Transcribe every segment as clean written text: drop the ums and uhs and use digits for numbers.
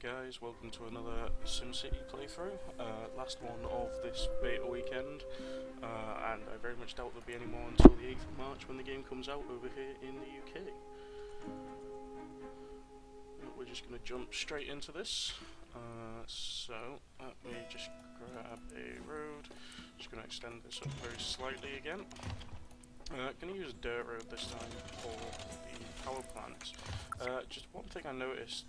guys, welcome to another Simcity playthrough, last one of this beta weekend, and I very much doubt there'll be any more until the 8th of March when the game comes out over here in the UK. We're just going to jump straight into this, so let me just grab a road, just going to extend this up very slightly again. Going to use a dirt road this time for the power plant. Just one thing I noticed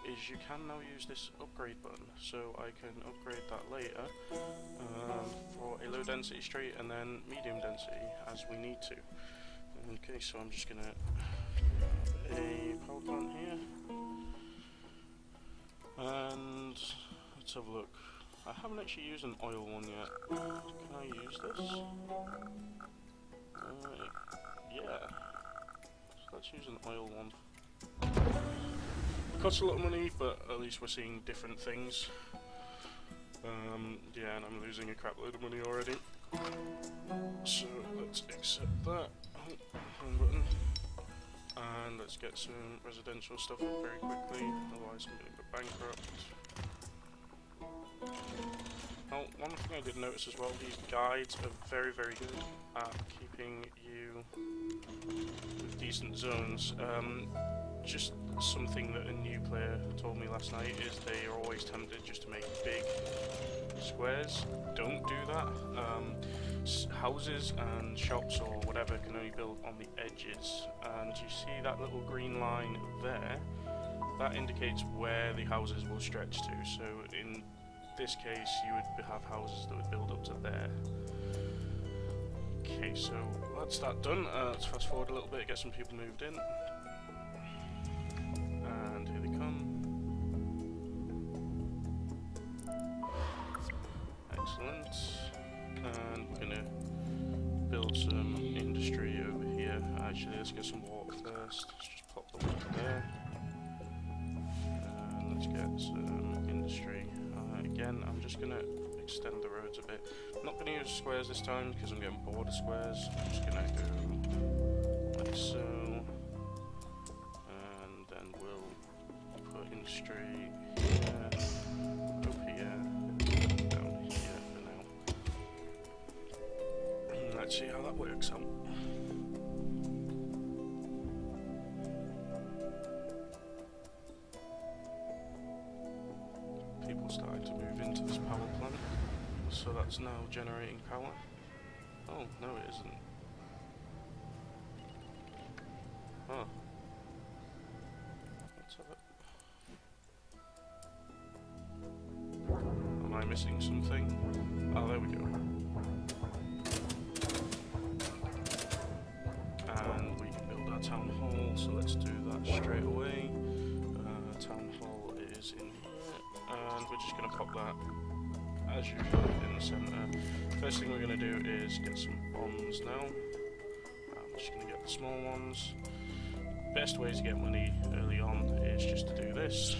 is you can now use this upgrade button, so I can upgrade that later for a low density street and then medium density as we need to. Okay, so I'm just going to grab a power plant here, and let's have a look. I haven't actually used an oil one yet. Can I use this? Yeah. So let's use an oil one. Costs a lot of money, but at least we're seeing different things. Yeah, and I'm losing a crap load of money already. So let's accept that. Home button. And let's get some residential stuff up very quickly, otherwise I'm going to go bankrupt. Now, one thing I did notice as well, these guides are very, very good at keeping you with decent zones. Just something that a new player told me last night is they are always tempted just to make big squares. Don't do that. Houses and shops or whatever can only build on the edges, and you see that little green line there? That indicates where the houses will stretch to. So in this case you would have houses that would build up to there. Okay, so that's that done. Let's fast forward a little bit, get some people moved in. And here they come. Excellent. And we're gonna build some industry over here. Actually, let's get some water first. Let's just pop the water there. And let's get some industry. Again, I'm just gonna extend the roads a bit. I'm not gonna use squares this time because I'm getting bored of squares. I'm just gonna go like so. Industry here, up here, down here for now. Let's see how that works out. People starting to move into this power plant, so that's now generating power. Oh, no it isn't. Huh. Let's have it. Am I missing something? Oh, there we go. And we can build our town hall, so let's do that straight away. Town hall is in here, and we're just going to pop that, as usual, in the centre. First thing we're going to do is get some bonds now. I'm just going to get the small ones. Best way to get money early on is just to do this.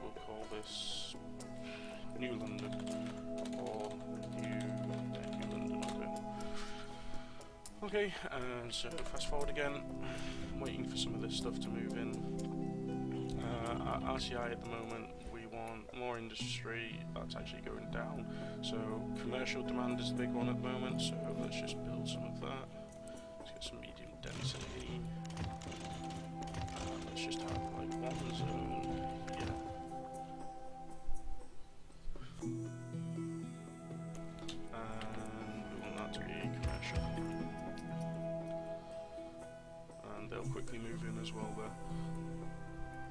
We'll call this New London, or New London, okay, and so fast forward again, I'm waiting for some of this stuff to move in. At RCI at the moment, we want more industry. That's actually going down, so commercial demand is the big one at the moment, so let's just build some of that. Let's get some medium density. Let's just have like one zone. Quickly move in as well there.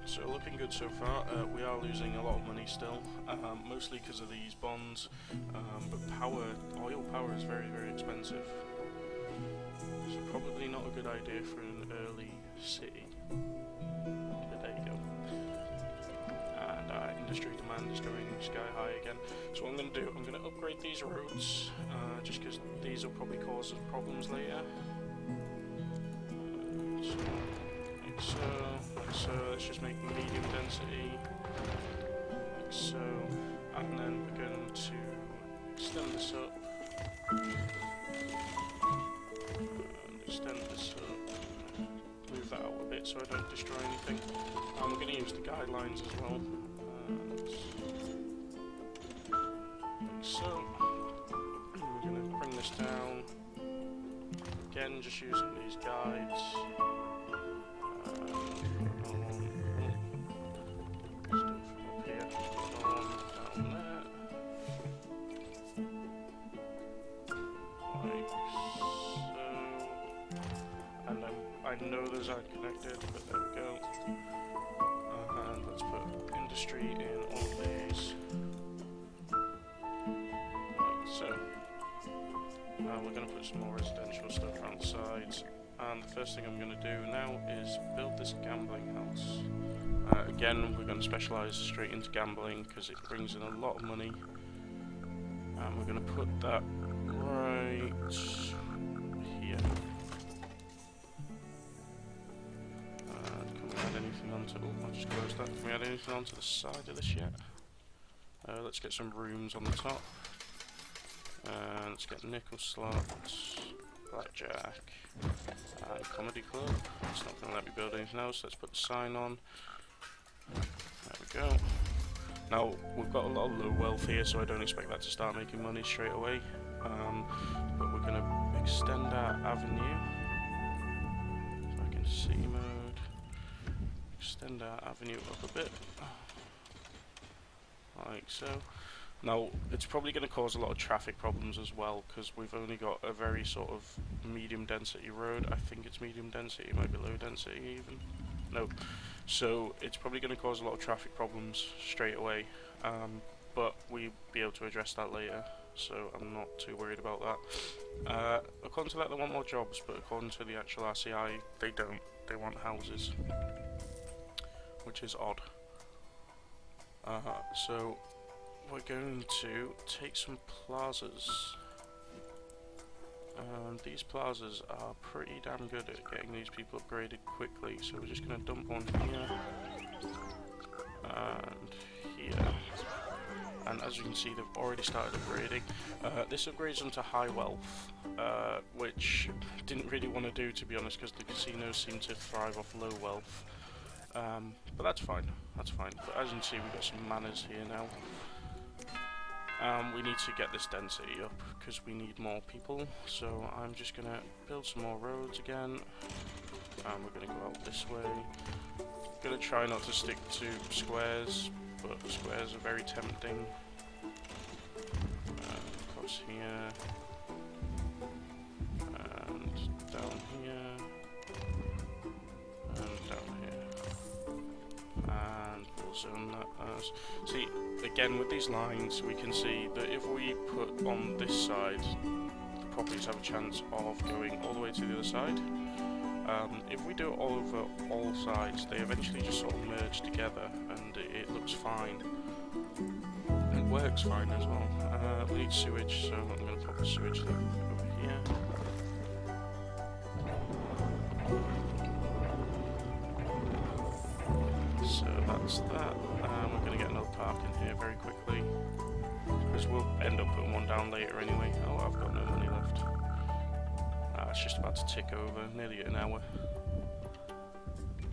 So looking good so far. We are losing a lot of money still, mostly because of these bonds, but oil power is very, very expensive. So probably not a good idea for an early city. But there you go. And our industry demand is going sky high again. So what I'm going to do, I'm going to upgrade these roads, just because these will probably cause us problems later. Like so, let's just make medium density, like so, and then we're going to extend this up, and extend this up, move that out a bit so I don't destroy anything. We're going to use the guidelines as well. Like so. We're going to bring this down. Again, just using these guides. I know those aren't connected, but there we go. And let's put industry in all of these. Right, so we're going to put some more residential stuff around the sides. And the first thing I'm going to do now is build this gambling house. Again, we're going to specialise straight into gambling because it brings in a lot of money. And we're going to put that right here. I'll just close that. Can we add anything onto the side of this yet? Let's get some rooms on the top. Let's get nickel slots, blackjack, and comedy club. It's not going to let me build anything else. Let's put the sign on. There we go. Now, we've got a lot of low wealth here, so I don't expect that to start making money straight away. But we're going to extend our avenue. Back into C mode. Extend our avenue up a bit, like so. Now, it's probably going to cause a lot of traffic problems as well, because we've only got a very sort of medium density road. I think it's medium density, it might be low density even. No. So, it's probably going to cause a lot of traffic problems straight away, but we'll be able to address that later, so I'm not too worried about that. According to that, they want more jobs, but according to the actual RCI, they don't. They want houses. Which is odd. So we're going to take some plazas. These plazas are pretty damn good at getting these people upgraded quickly, so we're just going to dump one here and here. And as you can see, they've already started upgrading. This upgrades them to high wealth, which I didn't really want to do, to be honest, because the casinos seem to thrive off low wealth. But that's fine, that's fine. But as you can see, we've got some manors here now. We need to get this density up, because we need more people. So I'm just going to build some more roads again. And we're going to go out this way. Going to try not to stick to squares, but squares are very tempting. Across here. And down here. And down here. And we'll zone that as... See, again with these lines we can see that if we put on this side, the properties have a chance of going all the way to the other side. If we do it all over all sides, they eventually just sort of merge together and it looks fine. It works fine as well. We need sewage, so I'm going to pop a sewage loop over here. So that's that. We're going to get another park in here very quickly, because we'll end up putting one down later anyway. Oh, I've got no money left. It's just about to tick over, nearly an hour.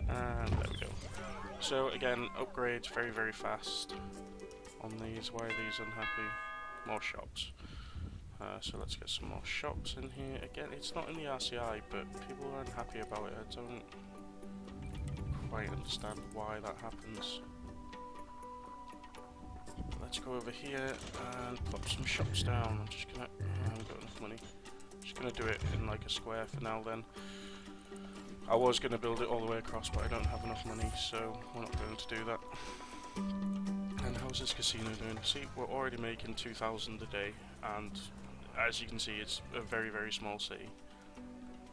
And there we go. So again, upgrades very, very fast on these. Why are these unhappy? More shops. So let's get some more shops in here. Again, it's not in the RCI, but people are unhappy about it. I don't quite understand why that happens. Let's go over here and pop some shops down. I'm just gonna... I haven't got enough money. Just gonna do it in like a square for now then. I was gonna build it all the way across, but I don't have enough money, so we're not going to do that. And how's this casino doing? See, we're already making 2,000 a day, and as you can see, it's a very, very small city.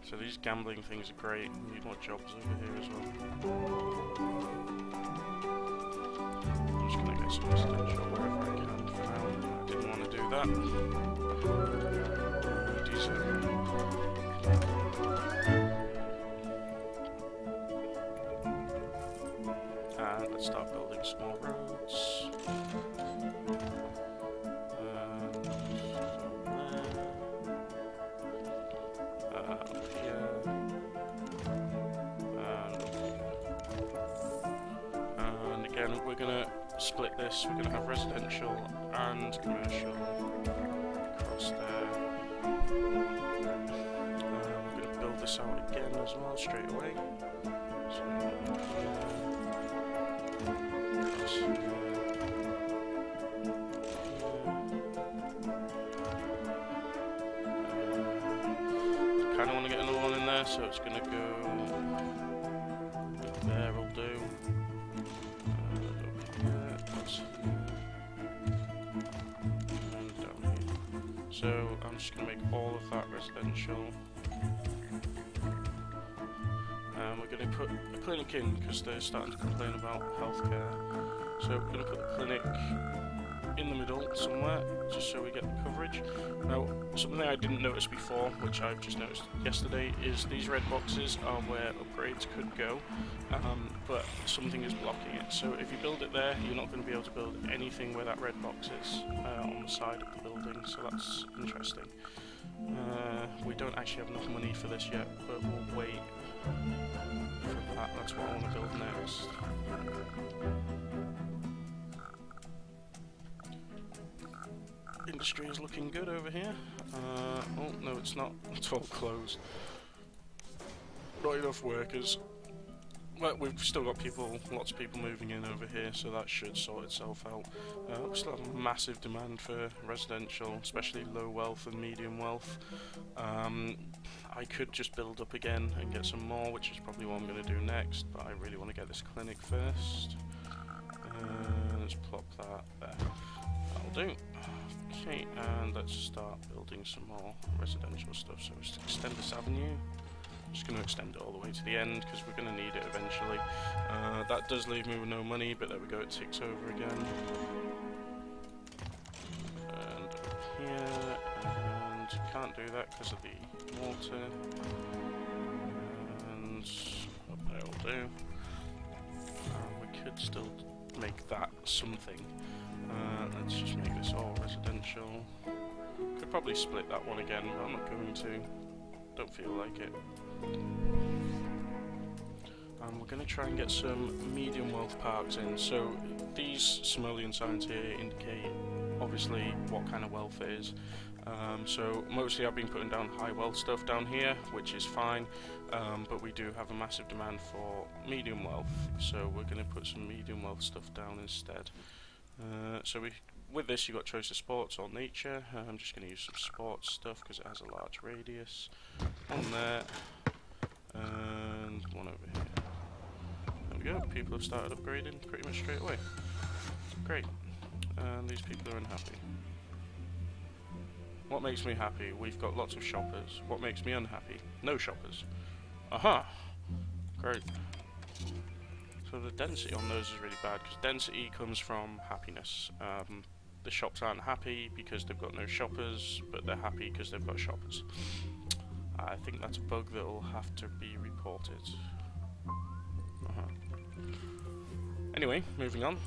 So these gambling things are great. We need more jobs over here as well. I'm just gonna get some residential wherever I can for now. I didn't want to do that. And let's start building some more roads. Up here. And we're gonna split this. We're gonna have residential and commercial across there. We're gonna build this out again as well straight away. So kind of want to get another one in there, so it's gonna go there. Will do. So I'm just going to make all of that residential. And we're going to put a clinic in because they're starting to complain about healthcare. So we're going to put the clinic in the middle somewhere, just so we get the coverage. Now, something I didn't notice before, which I've just noticed yesterday, is these red boxes are where upgrades could go, but something is blocking it. So if you build it there, you're not going to be able to build anything where that red box is on the side of the building, so that's interesting. We don't actually have enough money for this yet, but we'll wait for that. That's what I want to build next. Industry is looking good over here. Oh, no, it's not. It's all closed. Not enough workers. Well, we've still got lots of people moving in over here, so that should sort itself out. We still have massive demand for residential, especially low wealth and medium wealth. I could just build up again and get some more, which is probably what I'm going to do next, but I really want to get this clinic first. Let's plop that there. That'll do. Okay, and let's start building some more residential stuff. So let's extend this avenue. I'm just going to extend it all the way to the end because we're going to need it eventually. That does leave me with no money, but there we go, it ticks over again. And up here, and can't do that because of the water. And up there will do. We could still make that something. Let's just make this all residential. Could probably split that one again, but I'm not going to. Don't feel like it. And we're going to try and get some medium wealth parks in. So these simoleon signs here indicate obviously what kind of wealth it is. So mostly I've been putting down high wealth stuff down here, which is fine, but we do have a massive demand for medium wealth, so we're going to put some medium wealth stuff down instead. So with this you've got choice of sports or nature. I'm just going to use some sports stuff because it has a large radius. One there, and one over here. There we go, people have started upgrading pretty much straight away. Great, and these people are unhappy. What makes me happy? We've got lots of shoppers. What makes me unhappy? No shoppers. Aha! Great. So the density on those is really bad, because density comes from happiness. The shops aren't happy because they've got no shoppers, but they're happy because they've got shoppers. I think that's a bug that will have to be reported. Anyway, moving on.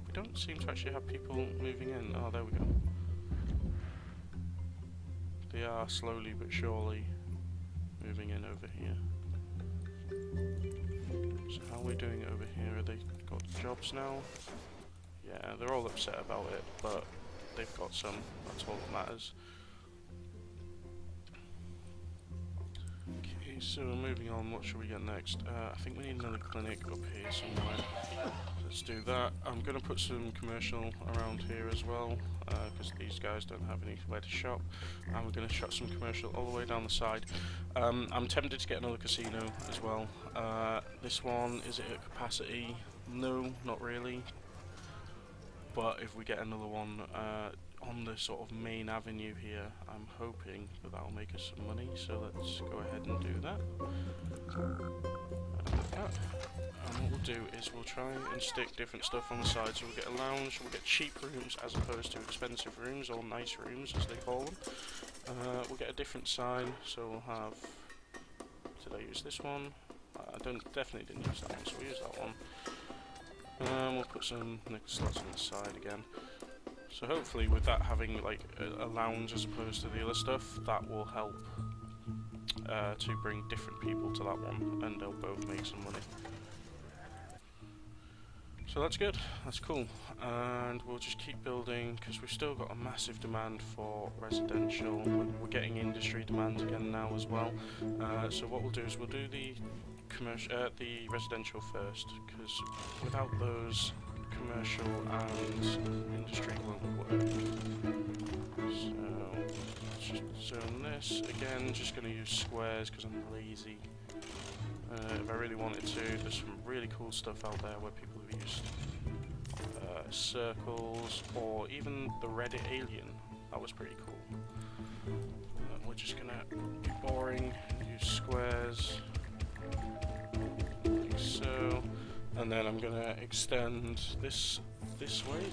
We don't seem to actually have people moving in. Oh, there we go. They are slowly but surely moving in over here. So how are we doing over here? Have they got jobs now? Yeah, they're all upset about it, but they've got some. That's all that matters. Okay, so moving on, what should we get next? I think we need another clinic up here somewhere. Let's do that. I'm going to put some commercial around here as well, because these guys don't have anywhere to shop. And we're going to shut some commercial all the way down the side. I'm tempted to get another casino as well. This one, is it at capacity? No, not really. But if we get another one on the sort of main avenue here, I'm hoping that that'll make us some money. So let's go ahead and do that. And what we'll do is we'll try and stick different stuff on the side. So we'll get a lounge, we'll get cheap rooms as opposed to expensive rooms, or nice rooms as they call them. We'll get a different sign, so we'll have... Did I use this one? I definitely didn't use that one, so we'll use that one. We'll put some nickel slots on the side again. So hopefully with that having like a lounge as opposed to the other stuff, that will help to bring different people to that one, and they'll both make some money. So that's good, that's cool, and we'll just keep building because we've still got a massive demand for residential. We're getting industry demand again now as well. So what we'll do is we'll do the the residential first, because without those, commercial and industry won't work. So let's just zone this again. Just going to use squares because I'm lazy. If I really wanted to, there's some really cool stuff out there where people have used circles, or even the Reddit alien. That was pretty cool. We're just gonna be boring and use squares, like so, and then I'm gonna extend this way,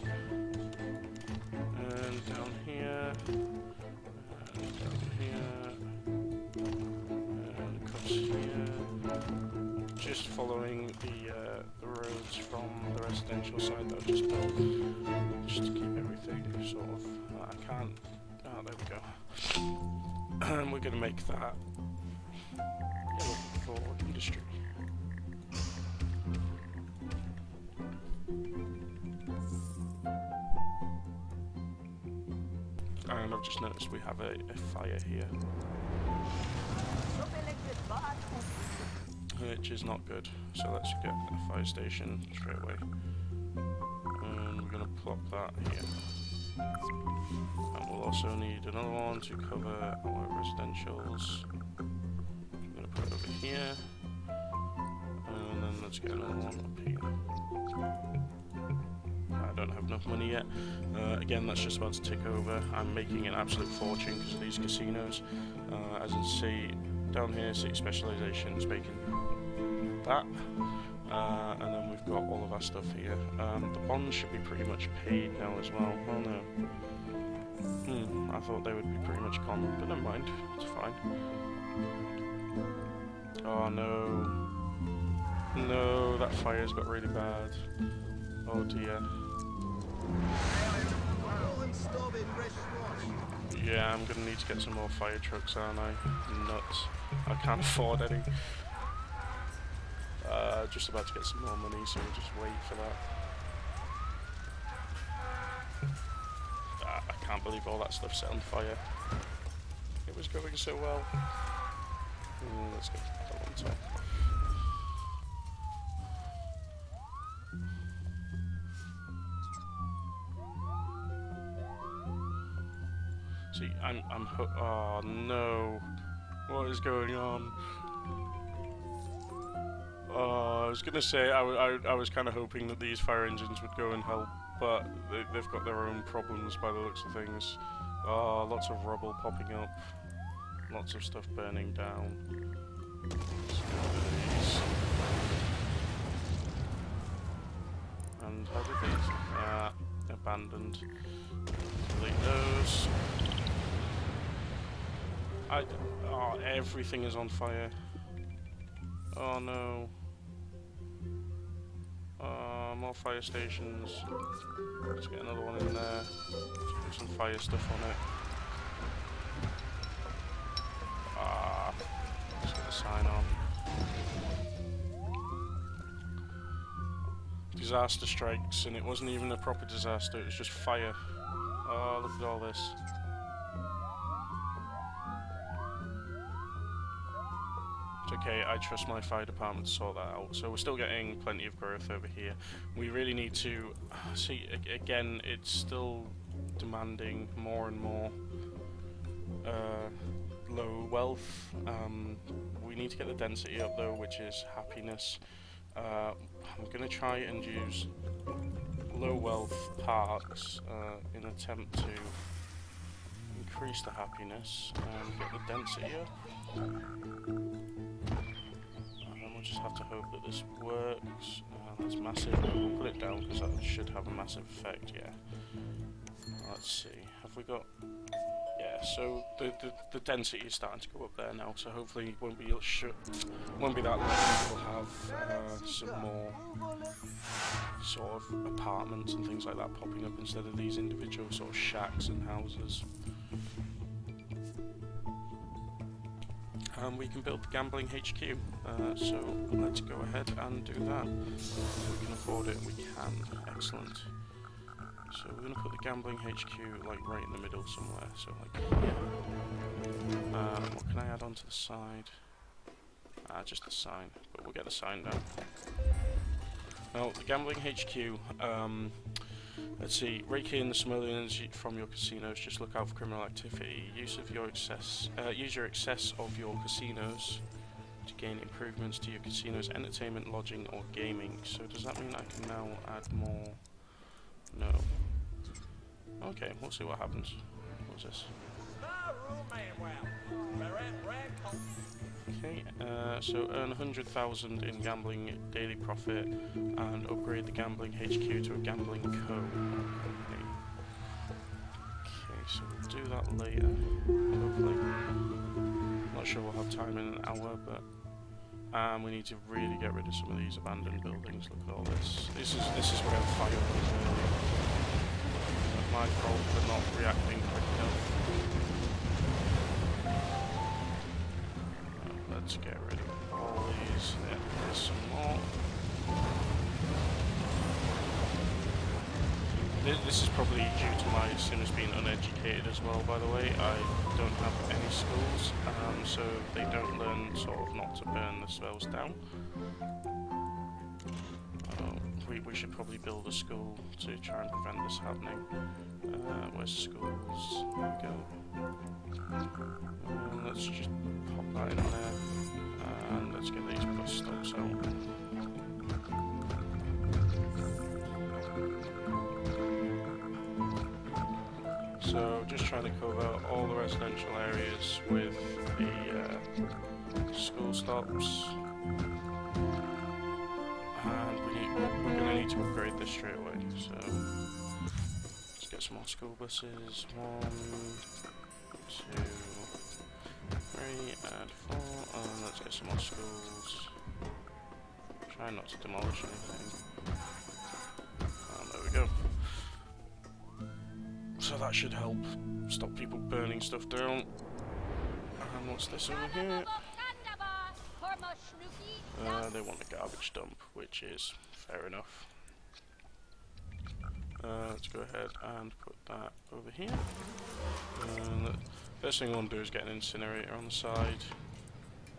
and down here, and down here, and across here. Just following the roads from the residential side that I've just built, just to keep everything sort of. I can't. Oh, there we go. And we're going to make that yellow for industry. And I've just noticed we have a fire here, which is not good. So let's get a fire station straight away. And we're going to plop that here. And we'll also need another one to cover our residentials. I'm going to put it over here. And then let's get another one up here. I don't have enough money yet. Again, that's just about to tick over. I'm making an absolute fortune because of these casinos. As you can see, down here, city specializations, making that. And then we've got all of our stuff here. The bonds should be pretty much paid now as well. Oh no. I thought they would be pretty much gone, but never mind. It's fine. Oh no. No, that fire's got really bad. Oh dear. Yeah, I'm gonna need to get some more fire trucks, aren't I? Nuts. I can't afford any. Just about to get some more money, so we'll just wait for that. I can't believe all that stuff set on fire. It was going so well. Let's get that on top. See, oh no. What is going on? I was gonna say I was kind of hoping that these fire engines would go and help, but they've got their own problems by the looks of things. Lots of rubble popping up, lots of stuff burning down. And how did these? Abandoned. Delete those. Everything is on fire. Oh no. More fire stations. Let's get another one in there. Let's put some fire stuff on it. Let's get a sign on. Disaster strikes, and it wasn't even a proper disaster, it was just fire. Oh, look at all this. It's okay, I trust my fire department to sort that out. So we're still getting plenty of growth over here. We really need to see, again, it's still demanding more and more low wealth. We need to get the density up though, which is happiness. I'm going to try and use low wealth parks in an attempt to increase the happiness and get the density up. Just have to hope that this works. That's massive. We'll put it down because that should have a massive effect. Yeah. Let's see. Have we got? Yeah. So the density is starting to go up there now. So hopefully it won't be that long. We'll have some more sort of apartments and things like that popping up instead of these individual sort of shacks and houses. and we can build the gambling HQ. So let's go ahead and do that. If we can afford it, we can. Excellent. So we're going to put the gambling HQ like right in the middle somewhere. So like here. What can I add onto the side? Just the sign, but we'll get the sign now. Now, the gambling HQ, let's see, rake in the simoleons from your casinos, just look out for criminal activity. Use your excess of your casinos to gain improvements to your casino's entertainment, lodging, or gaming. So does that mean I can now add more? No. Okay, we'll see what happens. What's this? Okay, so earn 100,000 in gambling daily profit and upgrade the gambling HQ to a gambling co. Okay, so we'll do that later, hopefully. Not sure we'll have time in an hour, but we need to really get rid of some of these abandoned buildings. Look at all this. This is where the fire was earlier. My fault for not reacting quick enough. Let's get rid of all these. Yeah, there's some more. This is probably due to my sinners being uneducated as well, by the way. I don't have any schools, so they don't learn sort of not to burn the spells down. We should probably build a school to try and prevent this happening. Where's schools? There we go. Let's just pop that in there. And let's get these bus stops out. So just trying to cover all the residential areas with the school stops. And we're going to need to upgrade this straight away. So let's get some more school buses. 1, 2, 3, and 4. And let's get some more schools. Try not to demolish anything. And there we go. So that should help stop people burning stuff down. And what's this over here? They want a garbage dump, which is fair enough. Let's go ahead and put that over here. And the first thing I want to do is get an incinerator on the side,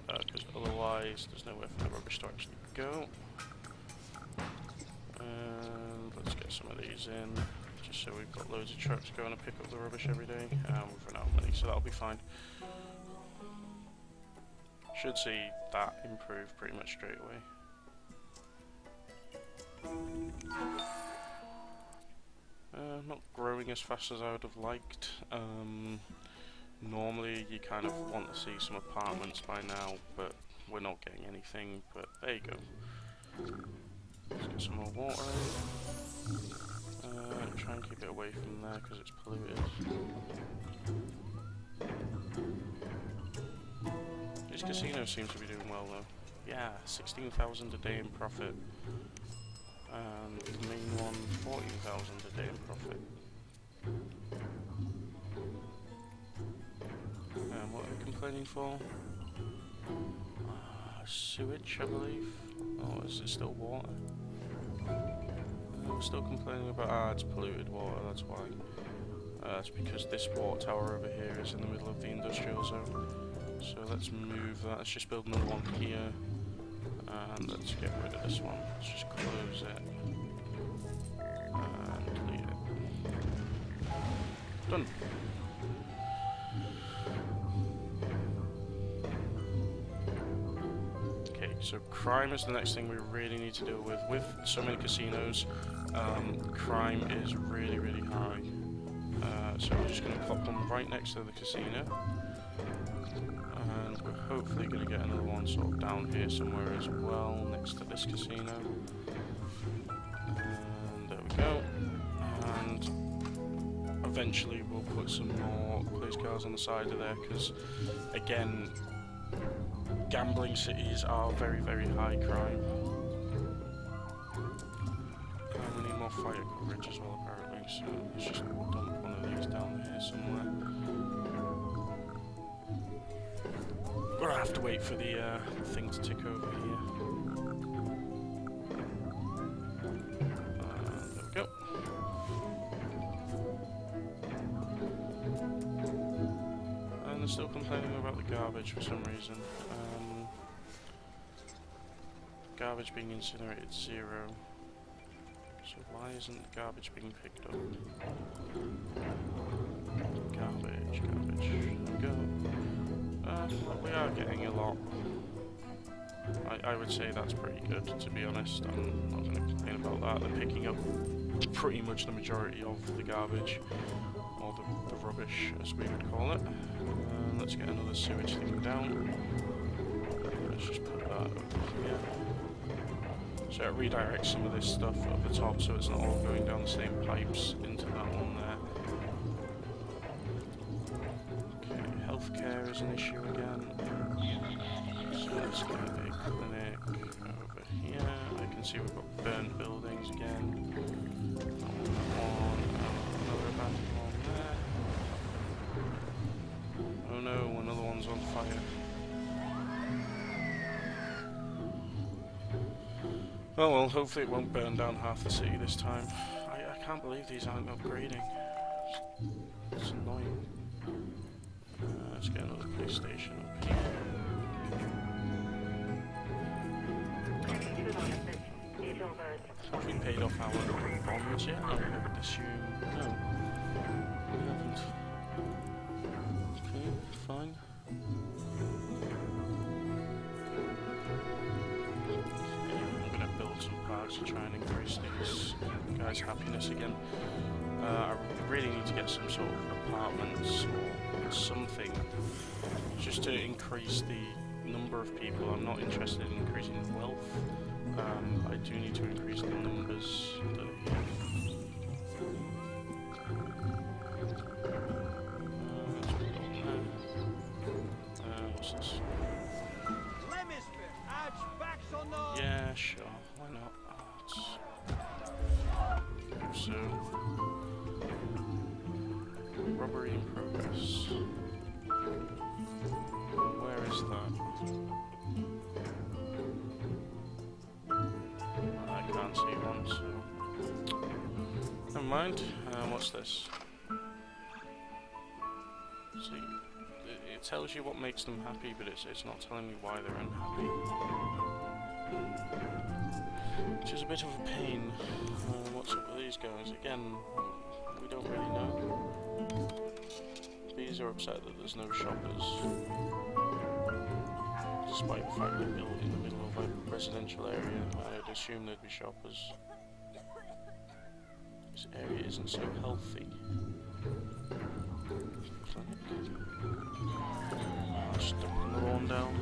because otherwise there's nowhere for the rubbish to actually go. And let's get some of these in, just so we've got loads of trucks going to pick up the rubbish every day. We've run out of money, so that'll be fine. Should see that improve pretty much straight away. Not growing as fast as I would have liked. Normally you kind of want to see some apartments by now, but we're not getting anything, but there you go. Let's get some more water in. Try and keep it away from there because it's polluted. These casinos seem to be doing well though. Yeah, 16,000 a day in profit. And the main one, 14,000 a day in profit. And what are we complaining for? Sewage, I believe. Oh, is it still water? We're still complaining about, it's polluted water, that's why. That's because this water tower over here is in the middle of the industrial zone. So let's move that, let's just build another one here. And let's get rid of this one. Let's just close it. And delete it. Done. Okay, so crime is the next thing we really need to deal with. With so many casinos, crime is really, really high. So we're just going to pop them right next to the casino. And we're hopefully going to get another one sort of down here somewhere as well, next to this casino. And there we go. And eventually we'll put some more police cars on the side of there, because again, gambling cities are very, very high crime. And we need more fire coverage as well apparently, so let's just dump one of these down here somewhere. We're gonna have to wait for the thing to tick over here. There we go. And they're still complaining about the garbage for some reason. Garbage being incinerated 0. So why isn't the garbage being picked up? Garbage. There we go. We are getting a lot. I would say that's pretty good, to be honest. I'm not going to complain about that. They're picking up pretty much the majority of the garbage, or the rubbish, as we would call it. Let's get another sewage thing down. Let's just put that over here. So it redirects some of this stuff up the top, so it's not all going down the same pipes into that one there. Okay, healthcare is an issue again. So let's get a clinic over here. I can see we've got burnt buildings again. That one, another abandoned one there. Oh no, another one's on fire. Oh well, hopefully it won't burn down half the city this time. I can't believe these aren't upgrading. It's annoying. Let's get another police station up here. Have we paid off our bonds yet? I would assume no. We haven't. Okay, fine. To try and increase these guys' happiness again. I really need to get some sort of apartments or something just to increase the number of people. I'm not interested in increasing the wealth. I do need to increase the numbers that are here. What's this? Yeah, sure. Why not? So, robbery in progress. Where is that? I can't see one, so never mind. What's this? See, it tells you what makes them happy, but it's not telling me why they're unhappy. Which is a bit of a pain. What's up with these guys? Again, we don't really know. These are upset that there's no shoppers. Despite the fact they're built in the middle of a residential area, I'd assume there'd be shoppers. This area isn't so healthy. Clinic. I'll just dump another one down.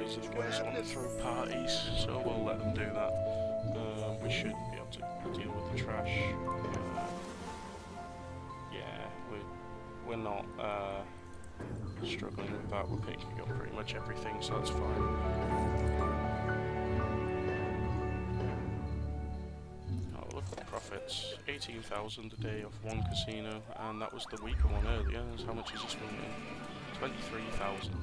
These guys want to throw parties, so we'll let them do that. We should be able to deal with the trash. Yeah, we're not struggling with that. We're picking up pretty much everything, so that's fine. Oh, look at the profits. 18,000 a day off one casino, and that was the weaker one earlier. So how much is this one in? 23,000.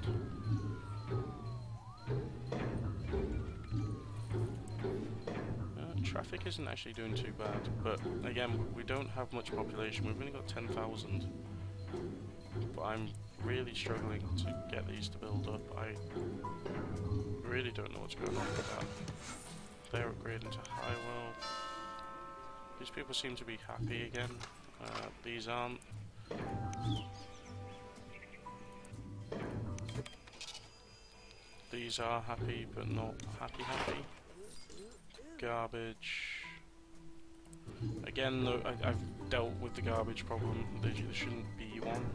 Traffic isn't actually doing too bad, but again, we don't have much population. We've only got 10,000, but I'm really struggling to get these to build up. I really don't know what's going on with that. They're upgrading to high wealth. These people seem to be happy again. These aren't. These are happy, but not happy. Garbage. Again, though, I've dealt with the garbage problem. There shouldn't be one.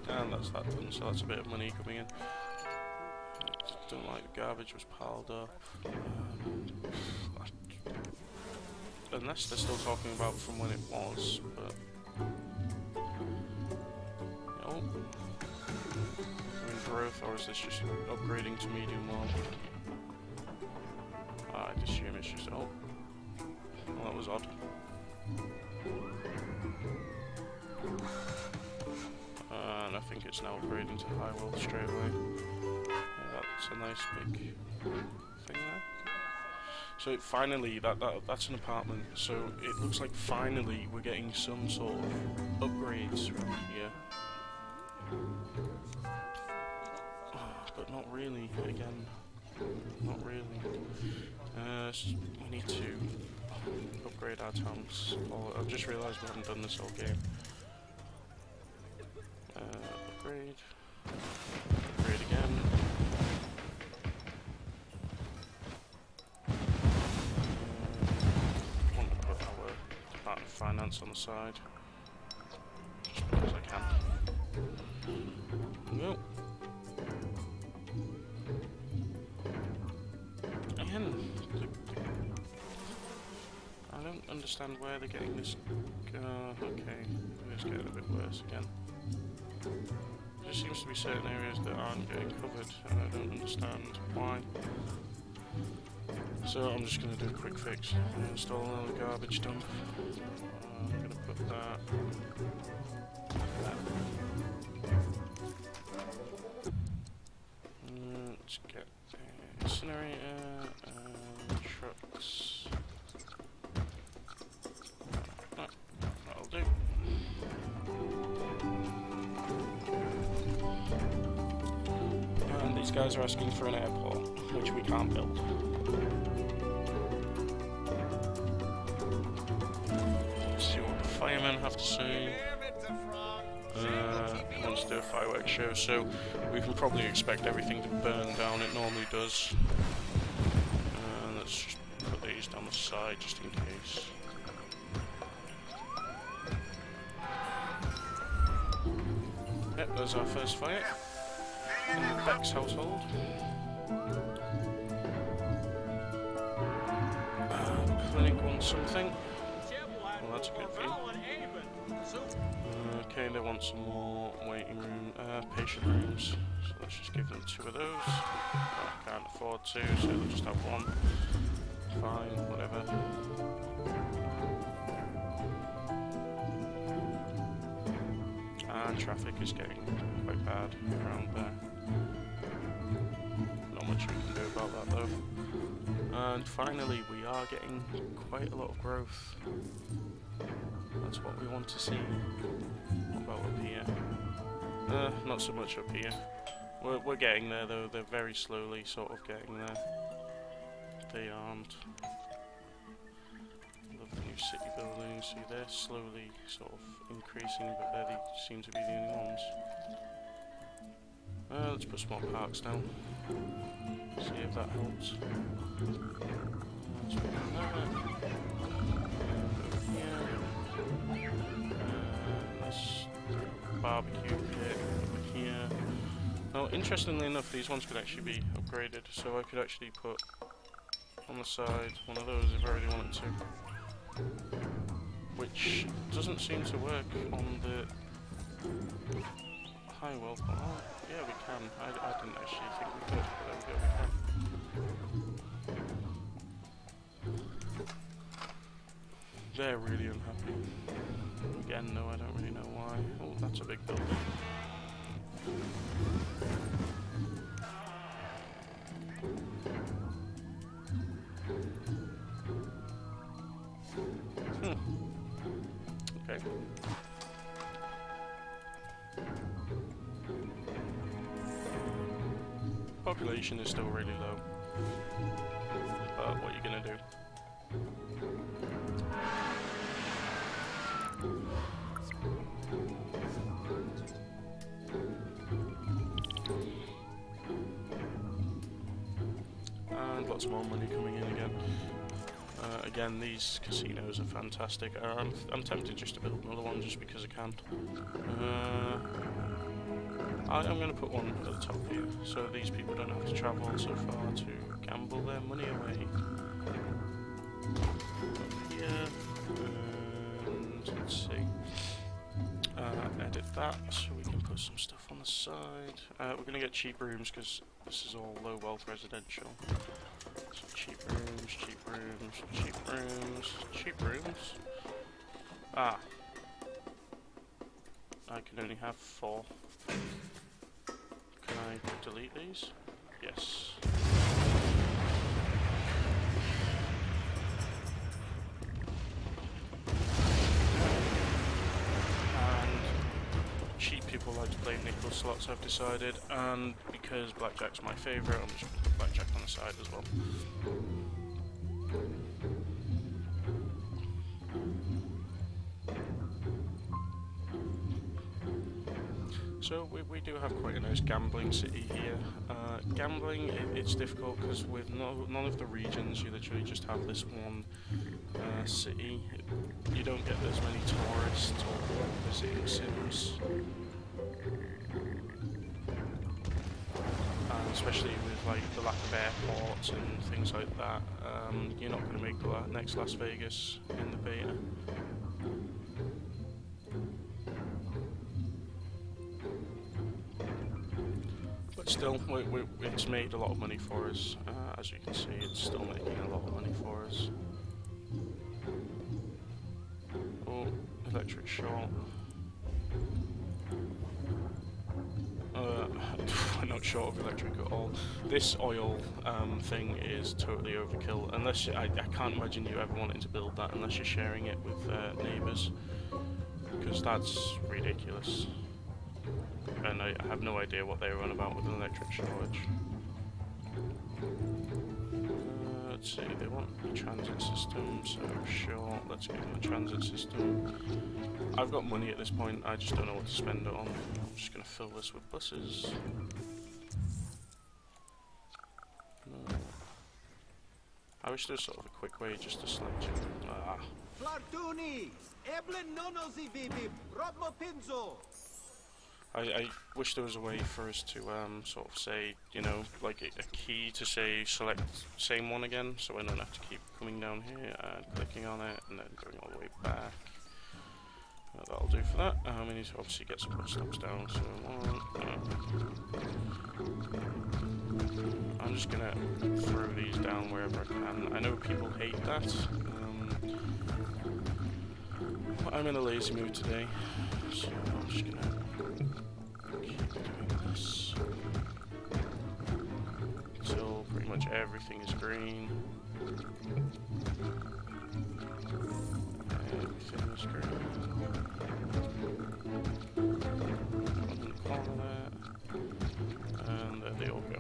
And that's that done, so that's a bit of money coming in. don't like the garbage was piled up. Unless they're still talking about from when it was, but... Oh. Growth, or is this just upgrading to medium well? I'd assume it's just... Oh. Well, that was odd. And I think it's now upgrading to high well straight away. Yeah, that's a nice big thing there. So finally, that's an apartment. So it looks like finally we're getting some sort of upgrades from here. But not really, again. Not really. We need to upgrade our towns. I've just realised we haven't done this whole game. Upgrade. Upgrade again. Want to put our Department of Finance on the side. Just because I can. No. Again, I don't understand where they're getting this. Okay, it's getting a bit worse again. There seems to be certain areas that aren't getting covered, and I don't understand why. So I'm just going to do a quick fix. I'm going to install another garbage dump. I'm going to put that. Let's get the incinerator and trucks. That'll do. And these guys are asking for an airport, which we can't build. Let's see what the firemen have to say. He wants to do a fireworks show, so we can probably expect everything to burn down. It normally does. Let's just put these down the side just in case. Yep, there's our first fire in the Beck's household. Clinic wants something. Well, that's a good view. Okay, they want some more waiting room, patient rooms. So let's just give them 2 of those. I can't afford 2, so they'll just have 1. Fine, whatever. And traffic is getting quite bad around there. Not much we can do about that though. And finally, we are getting quite a lot of growth. That's what we want to see. What about up here? Not so much up here. We're getting there though, they're very slowly sort of getting there. They aren't. Love the new city buildings, see they're slowly sort of increasing, but they seem to be the only ones. Let's put some more parks down. See if that helps. Let's put that. Let's barbecue pit over here. Now, interestingly enough, these ones could actually be upgraded, so I could actually put on the side one of those if I really wanted to. Which doesn't seem to work on the high well. Oh, yeah, we can. I didn't actually think we could, but there we go, we can. They're really unhappy. Again, no, I don't really know why. Oh, that's a big building. Okay. Population is still really low. But what are you gonna do? And lots more money coming in again. Again, these casinos are fantastic. I'm tempted just to build another one just because I can. I'm going to put one at the top here, so these people don't have to travel so far to gamble their money away. Up here, and let's see. Edit that so we can put some stuff on the side. We're going to get cheap rooms because this is all low wealth residential. So cheap rooms, cheap rooms, cheap rooms, cheap rooms. Ah. I can only have 4. Can I delete these? Yes. People like to play nickel slots, I've decided, and because blackjack's my favourite, I'm just going to put blackjack on the side as well. So we do have quite a nice gambling city here. Gambling, it's difficult because with none of the regions you literally just have this one city. You don't get as many tourists or visiting Sims. Especially with like the lack of airports and things like that, you're not going to make the next Las Vegas in the beta. But still, it's made a lot of money for us. As you can see, it's still making a lot of money for us. Oh, electric short. We're not short of electric at all. This oil thing is totally overkill. Unless I can't imagine you ever wanting to build that unless you're sharing it with neighbours, because that's ridiculous. And I have no idea what they were on about with an electric shortage. Let's see, they want a transit system, so sure, let's give them a transit system. I've got money at this point, I just don't know what to spend it on. I'm just going to fill this with buses. I wish there was sort of a quick way just to select it. I wish there was a way for us to sort of say, you know, like a key to say select same one again, so I don't have to keep coming down here and clicking on it and then going all the way back. That'll do for that. We need to obviously get some bus stops down, so I'm just gonna throw these down wherever I can. I know people hate that. I'm in a lazy mood today, so I'm just gonna keep doing this until pretty much everything is green. Everything is green. And there they all go.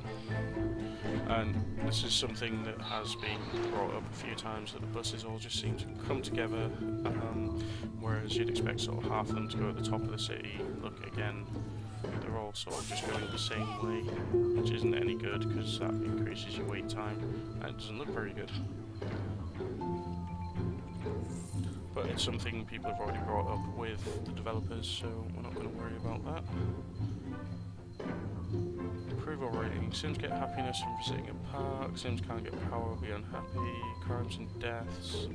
And this is something that has been brought up a few times, that the buses all just seem to come together, whereas you'd expect sort of half of them to go at the top of the city. Look again, they're all sort of just going the same way, which isn't any good because that increases your wait time and it doesn't look very good. But it's something people have already brought up with the developers, so we're not going to worry about that. Approval rating. Sims get happiness from visiting a park. Sims can't get power, be unhappy. Crimes and deaths.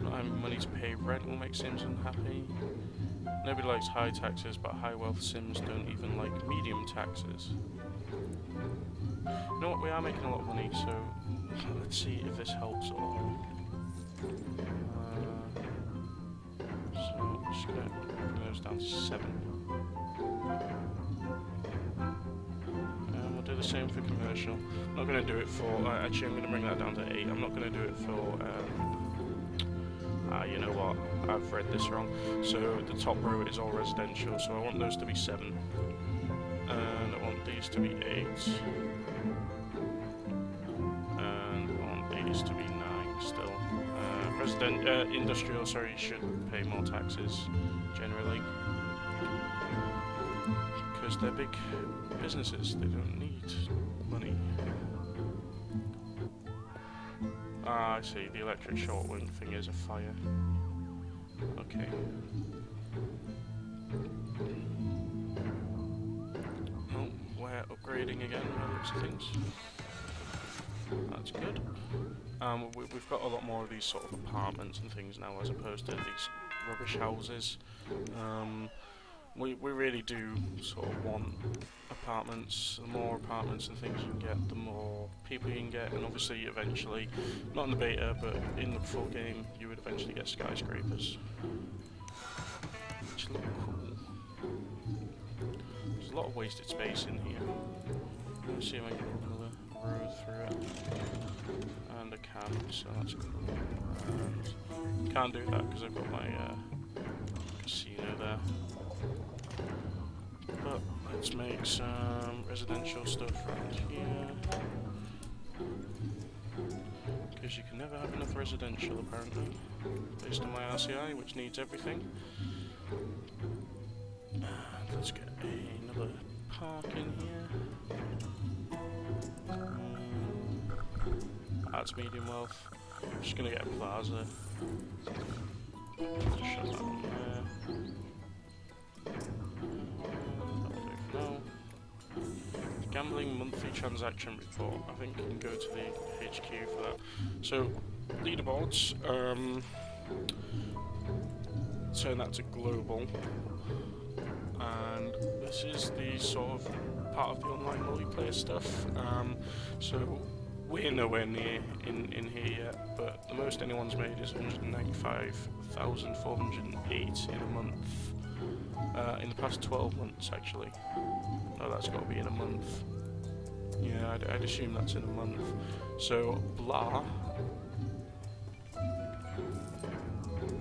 Not having money to pay rent will make Sims unhappy. Nobody likes high taxes, but high wealth Sims don't even like medium taxes. You know what, we are making a lot of money, so let's see if this helps at all. So I'm just going to bring those down to 7. And we'll do the same for commercial. I'm not going to do it for, actually I'm going to bring that down to 8. I'm not going to do it for, you know what, I've read this wrong. So the top row is all residential, so I want those to be 7. And I want these to be 8. And I want these to be 9 still. Industrial, sorry, should pay more taxes, generally. Because they're big businesses, they don't need money. Ah, I see. The electric short wing thing is a fire. Okay. Oh, we're upgrading again by looks of things. That's good. We've got a lot more of these sort of apartments and things now, as opposed to these rubbish houses. We really do sort of want apartments. The more apartments and things you can get, the more people you can get, and obviously eventually, not in the beta, but in the full game, you would eventually get skyscrapers. Which look cool. There's a lot of wasted space in here. Let's see if I can put another road through it. And I can, so that's cool. And can't do that because I've got my casino there. But let's make some residential stuff around here. Because you can never have enough residential, apparently. Based on my RCI, which needs everything. And let's get another park in here. That's medium wealth. I'm just gonna get a plaza. Shut that one there. Gambling monthly transaction report. I think you can go to the HQ for that. So, leaderboards, turn that to global. And this is the sort of part of the online multiplayer stuff. So, we're nowhere near in here yet, but the most anyone's made is 195,408 in a month. In the past 12 months, actually. Oh, that's got to be in a month. Yeah, I'd assume that's in a month. So, Blah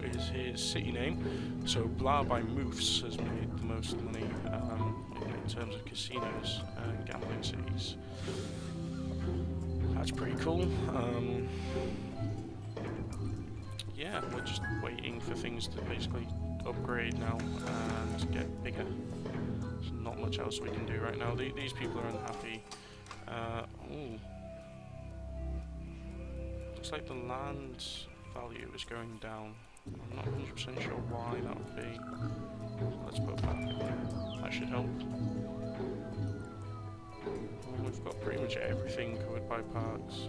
is his city name. So, Blah by Moofs has made the most money in terms of casinos and gambling cities. That's pretty cool. Yeah, we're just waiting for things to basically upgrade now and get bigger. There's not much else we can do right now. These people are unhappy. Ooh. Looks like the land value is going down. I'm not 100% sure why that would be. Let's put that in there. That should help. We've got pretty much everything covered by parks.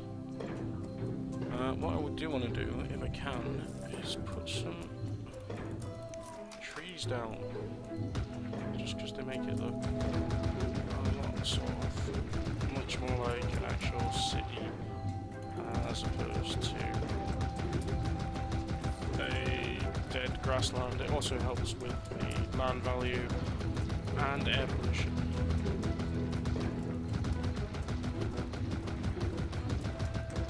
What I do want to do, if I can, is put some trees down. Just because they make it look a lot sort of much more like an actual city as opposed to a dead grassland. It also helps with the land value and air pollution.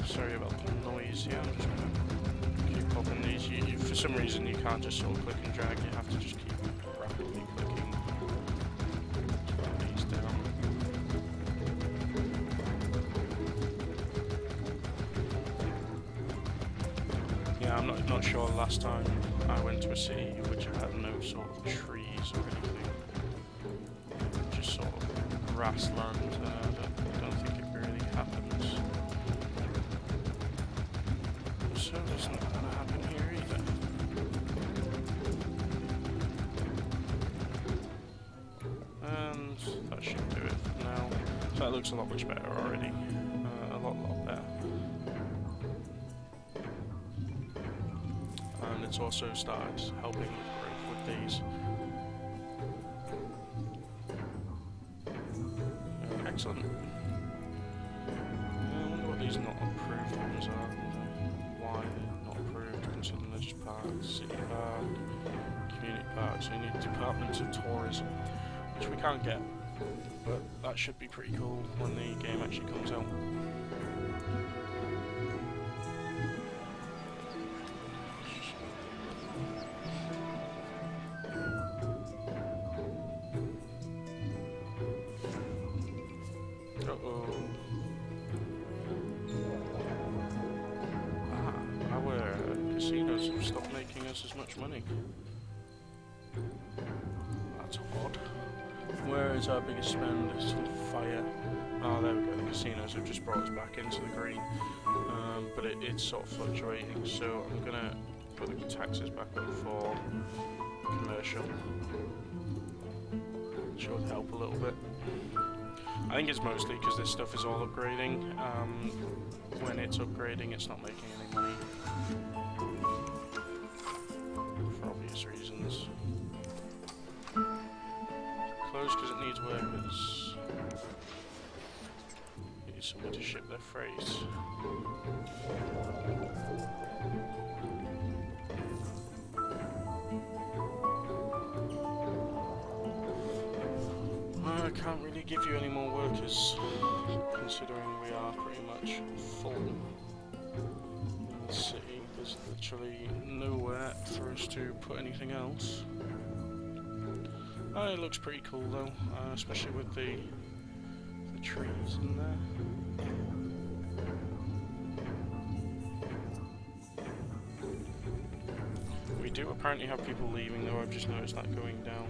Sorry about the noise here, I'm just going to keep popping these. For some reason you can't just sort of click and drag, you have to just keep rapidly clicking these down. Yeah, I'm not sure last time I went to a city which had no sort of trees or anything. Just sort of grassland, I don't think it really happens. So that's not going to happen here either. And that should do it for now. So that looks a lot much better already. A lot better. And it's also started helping with growth with these. Excellent. I wonder what these not approved ones are. Why they're not approved, considering they're just parks, city park, community park, so you need departments of tourism, which we can't get, but that should be pretty cool when the game actually comes out. Uh-oh. Our casinos have stopped making us as much money. That's odd. Where is our biggest spend? It's on fire. Oh, there we go. The casinos have just brought us back into the green. But it's sort of fluctuating, so I'm gonna put the taxes back up for commercial. Should help a little bit. I think it's mostly because this stuff is all upgrading. When it's upgrading, it's not making any money. For obvious reasons. Closed because it needs workers. Need somewhere to ship their freight. I can't really give you any more workers, considering we are pretty much full in the city. There's literally nowhere for us to put anything else. It looks pretty cool though, especially with the trees in there. We do apparently have people leaving though, I've just noticed that going down.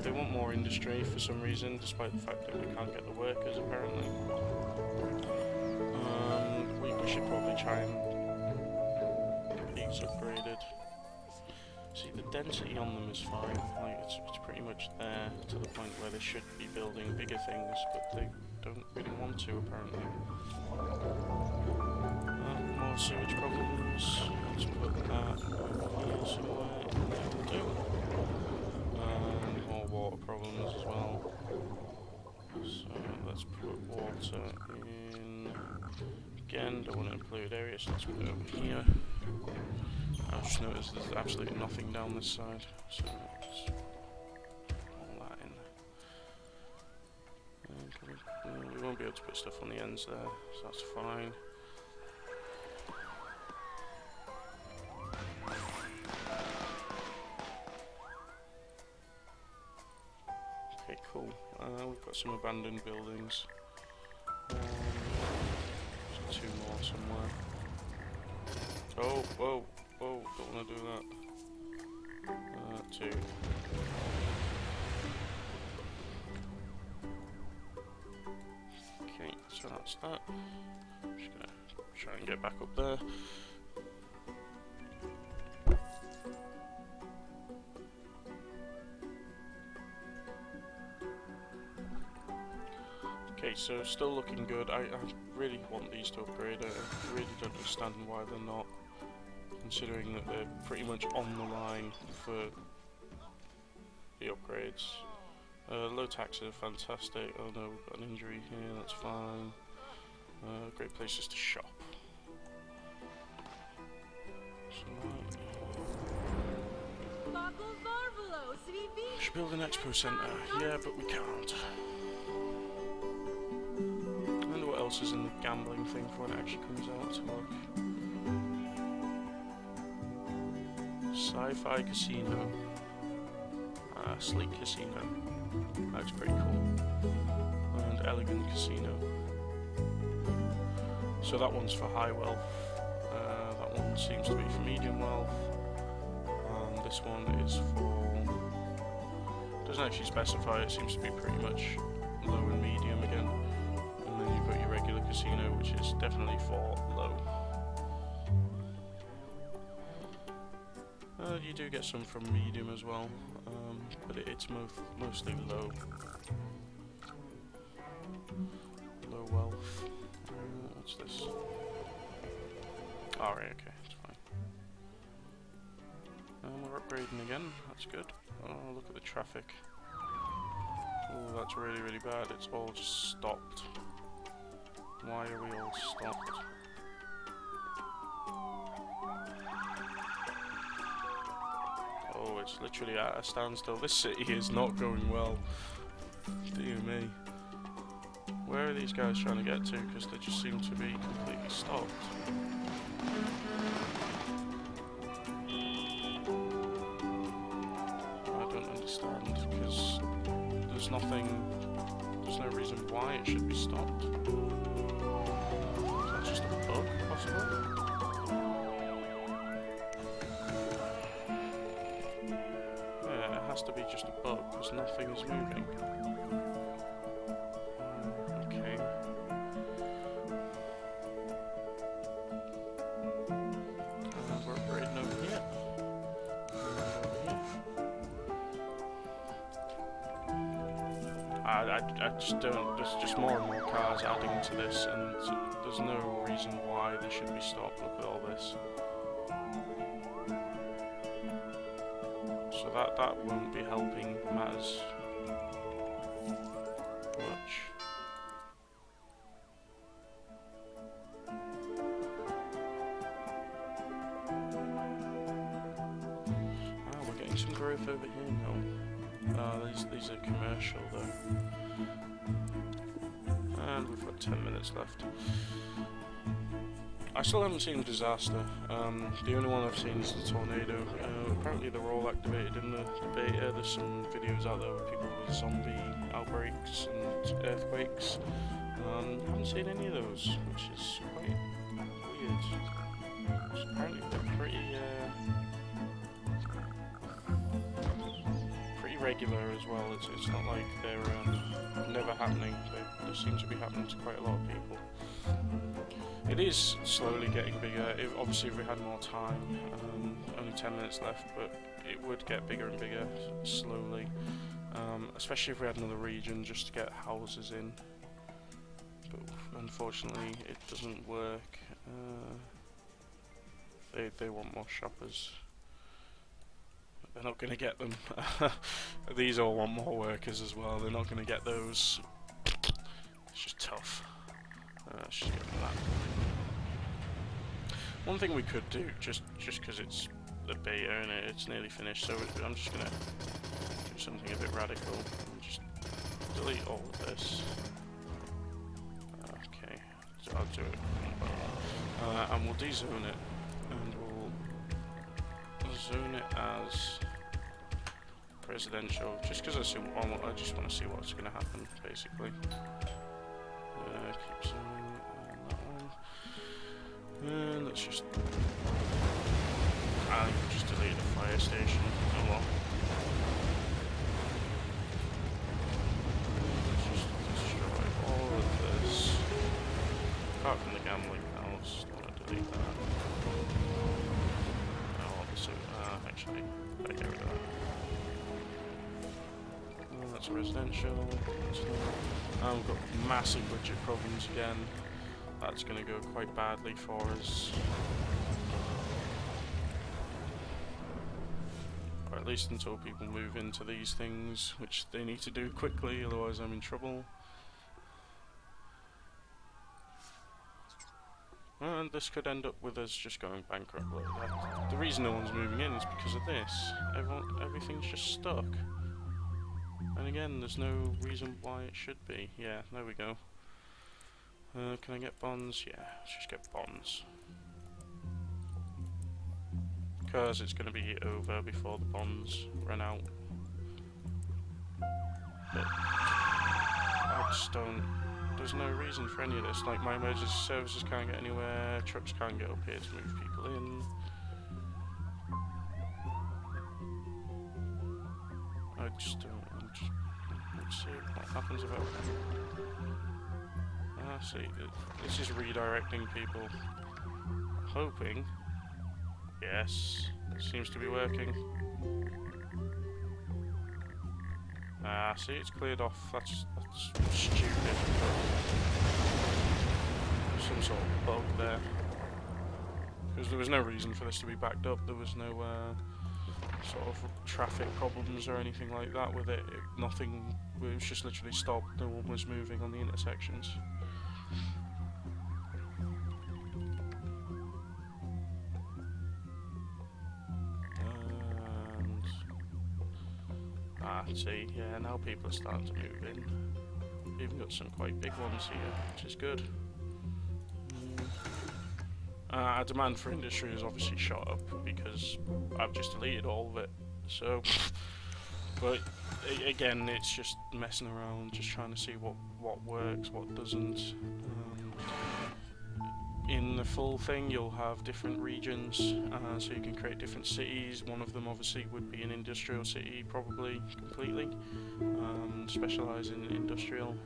They want more industry for some reason, despite the fact that we can't get the workers apparently. We should probably try and get these upgraded. See, the density on them is fine, like it's pretty much there to the point where they should be building bigger things, but they don't really want to apparently. More sewage problems, let's put that here somewhere, there we go. And more water problems as well. So let's put water in, again, don't want to include areas, so let's put it over here. I've just noticed there's absolutely nothing down this side, so let's put all that in. We won't be able to put stuff on the ends there, so that's fine. Okay, cool. We've got some abandoned buildings. There's 2 more somewhere. Oh, whoa. Oh, don't want to do that. 2. Okay, so that's that. Just gonna try and get back up there. Okay, so still looking good. I really want these to upgrade. I really don't understand why they're not, considering that they're pretty much on the line for the upgrades. Low taxes are fantastic. Oh no, we've got an injury here, that's fine. Great places to shop. Should build an expo centre. Yeah, but we can't. I wonder what else is in the gambling thing for when it actually comes out to look. Sci-fi casino. Sleek casino. That's pretty cool. And elegant casino. So that one's for high wealth. That one seems to be for medium wealth. This one is for... doesn't actually specify, it seems to be pretty much low and medium again. And then you've got your regular casino, which is definitely for low. You do get some from medium as well, but it's mostly low. Low wealth. What's this? Alright, okay, it's fine. We're upgrading again, that's good. Oh, look at the traffic. Oh, that's really, really bad. It's all just stopped. Why are we all stopped? Oh, it's literally at a standstill. This city is not going well. Dear me. Where are these guys trying to get to? Because they just seem to be completely stopped. I don't understand, because there's no reason why it should be stopped. Is that just a bug, possibly? has to be just a bug, because nothing is moving. Okay. We're operating over here. I just don't, there's just more and more cars adding to this, and there's no reason why they should be stopped. Look at all this. So that won't be helping matters much. Ah, we're getting some growth over here now. These are commercial though. And we've got 10 minutes left. I still haven't seen a disaster. The only one I've seen is the tornado. Apparently they're all activated in the beta. There's some videos out there with people with zombie outbreaks and earthquakes. Haven't seen any of those, which is quite weird. So apparently they're pretty regular as well. It's not like they're never happening. They seem to be happening to quite a lot of people. It is slowly getting bigger. Obviously, if we had more time, only 10 minutes left, but it would get bigger and bigger slowly. Especially if we had another region just to get houses in. But unfortunately, it doesn't work. They want more shoppers. They're not going to get them. These all want more workers as well. They're not going to get those. It's just tough. Let's just get that. One thing we could do, just because it's the beta and it's nearly finished, so I'm just going to do something a bit radical and just delete all of this. Okay, so I'll do it. And we'll dezone it, and we'll zone it as residential, just because I just want to see what's going to happen, basically. Keep zoning that one. And let's just... I think we'll just delete the fire station. Oh well. Let's just destroy all of this. Apart from the gambling house, I want to delete that. Actually, I get rid of that. Well, that's residential. We've got massive budget problems again. That's going to go quite badly for us. Or at least until people move into these things, which they need to do quickly, otherwise I'm in trouble. And this could end up with us just going bankrupt. The reason no one's moving in is because of this. Everything's just stuck. And again, there's no reason why it should be. Yeah, there we go. Can I get bonds? Yeah, let's just get bonds. Because it's going to be over before the bonds run out. But I just don't... There's no reason for any of this. Like, my emergency services can't get anywhere, trucks can't get up here to move people in. I just don't... Let's see what happens about that. See, this is redirecting people. Hoping. Yes, it seems to be working. See, it's cleared off. That's stupid. Some sort of bug there. Because there was no reason for this to be backed up. There was no sort of traffic problems or anything like that with it. Nothing. It was just literally stopped. No one was moving on the intersections. See, yeah, now people are starting to move in. We've even got some quite big ones here, which is good. Our demand for industry has obviously shot up because I've just deleted all of it. So, but again, it's just messing around, just trying to see what works, what doesn't. in the full thing you'll have different regions, so you can create different cities. One of them obviously would be an industrial city, probably completely, specialise in industrial.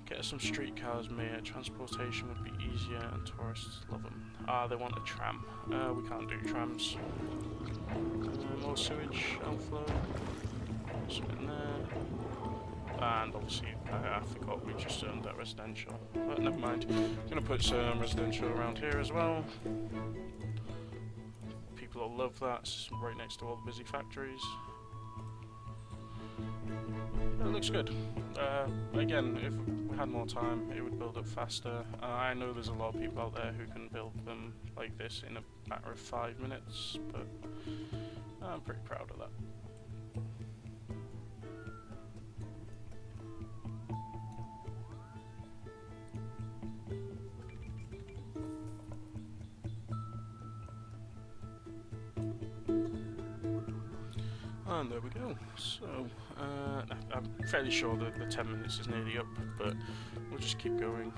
Get some streetcars made, transportation would be easier and tourists love them. They want a tram. We can't do trams. More sewage outflow, something there. And obviously, I forgot we just earned that residential. But never mind. I'm going to put some residential around here as well. People will love that. It's right next to all the busy factories. It looks good. Again, if we had more time, it would build up faster. I know there's a lot of people out there who can build them like this in a matter of 5 minutes, but I'm pretty proud of that. And there we go. So, I'm fairly sure that the 10 minutes is nearly up, but we'll just keep going.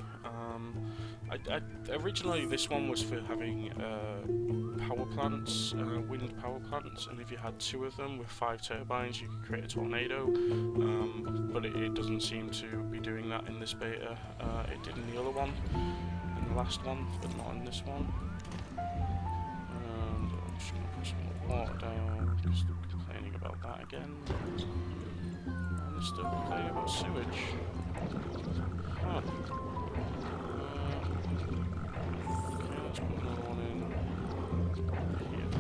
Originally this one was for having power plants, wind power plants, and if you had 2 of them with 5 turbines you could create a tornado, but it doesn't seem to be doing that in this beta. It did in the other one, in the last one, but not in this one. And I'm just going to put some more water down, because they're complaining about that again. And they're still complaining about sewage. Huh. Okay, let's put another one in here.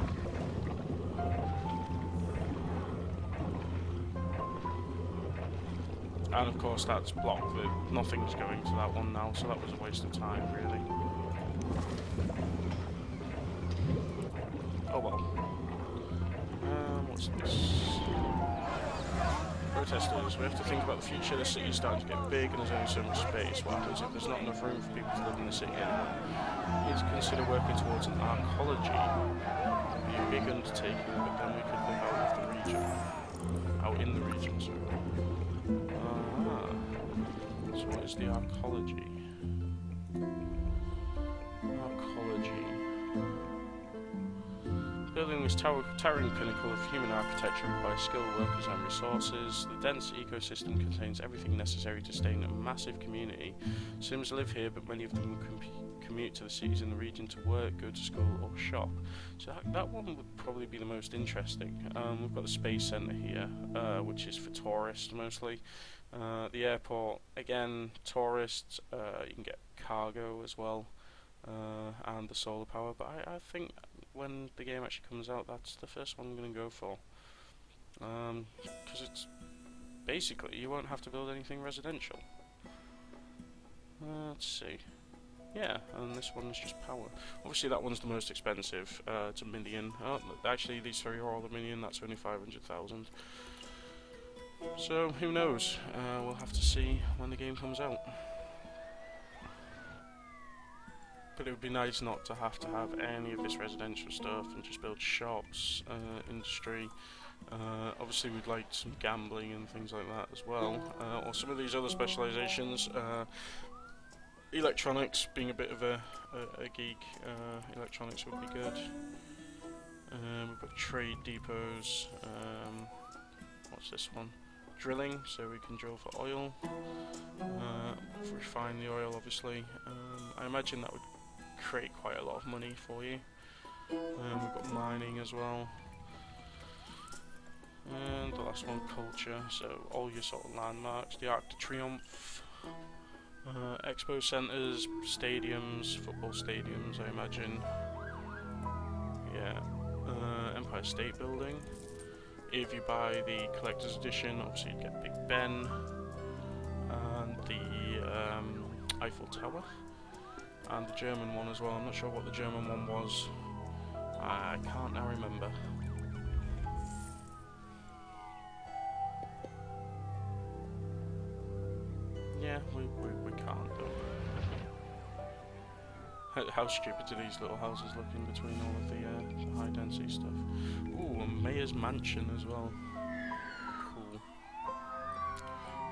And of course that's blocked, nothing's going to that one now, so that was a waste of time really. Oh well. What's this? Protesters, we have to think about the future. The city's starting to get big and there's only so much space. What happens if there's not enough room for people to live in the city anymore? We need to consider working towards an arcology. It would be a big undertaking, but then we could live out of the region. Out in the region, sorry. So what is the arcology? Arcology. Building this towering pinnacle of human architecture requires skilled workers and resources. The dense ecosystem contains everything necessary to sustain a massive community. Sims live here, but many of them commute to the cities in the region to work, go to school, or shop. So that one would probably be the most interesting. We've got the space centre here, which is for tourists mostly. The airport, again, tourists. You can get cargo as well, and the solar power. But I think when the game actually comes out, that's the first one I'm going to go for. Because it's basically, you won't have to build anything residential. Let's see. Yeah, and this one is just power. Obviously that one's the most expensive. It's $1 million. Oh, actually these 3 are all $1 million, that's only 500,000. So, who knows? We'll have to see when the game comes out. But it would be nice not to have any of this residential stuff and just build shops, industry. Obviously we'd like some gambling and things like that as well, or some of these other specializations. Electronics, being a bit of a geek, electronics would be good. We've got trade depots. What's this one? Drilling, so we can drill for oil. Refine the oil, obviously. I imagine that would create quite a lot of money for you. We've got mining as well. And the last one, culture, so all your sort of landmarks. The Arc de Triomphe, expo centres, stadiums, football stadiums, I imagine. Yeah, Empire State Building. If you buy the collector's edition, obviously you get Big Ben and the Eiffel Tower. And the German one as well. I'm not sure what the German one was. I can't now remember. Yeah, we can't though. How stupid do these little houses look in between all of the high density stuff? Ooh, a mayor's mansion as well.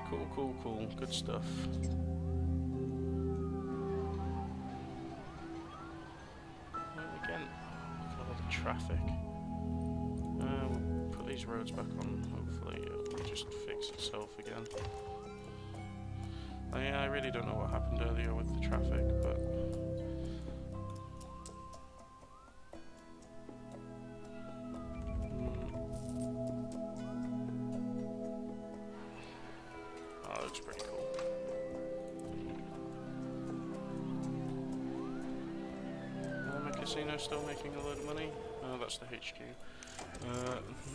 Cool. Cool. Good stuff. traffic. We'll put these roads back on, hopefully it'll just fix itself again. I really don't know what happened earlier with the traffic, but... Oh, that looks pretty cool. My casino still making a load of money. Oh, that's the HQ.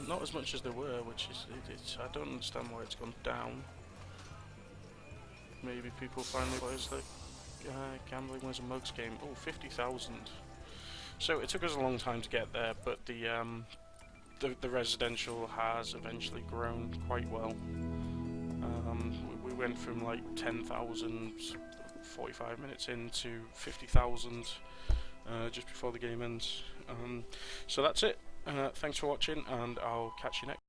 Not as much as there were, which is... I don't understand why it's gone down. Maybe people finally realised that gambling was a mugs game. Oh, 50,000. So it took us a long time to get there, but the residential has eventually grown quite well. We went from like 10,000 45 minutes into 50,000 just before the game ends. So that's it. Thanks for watching, and I'll catch you next.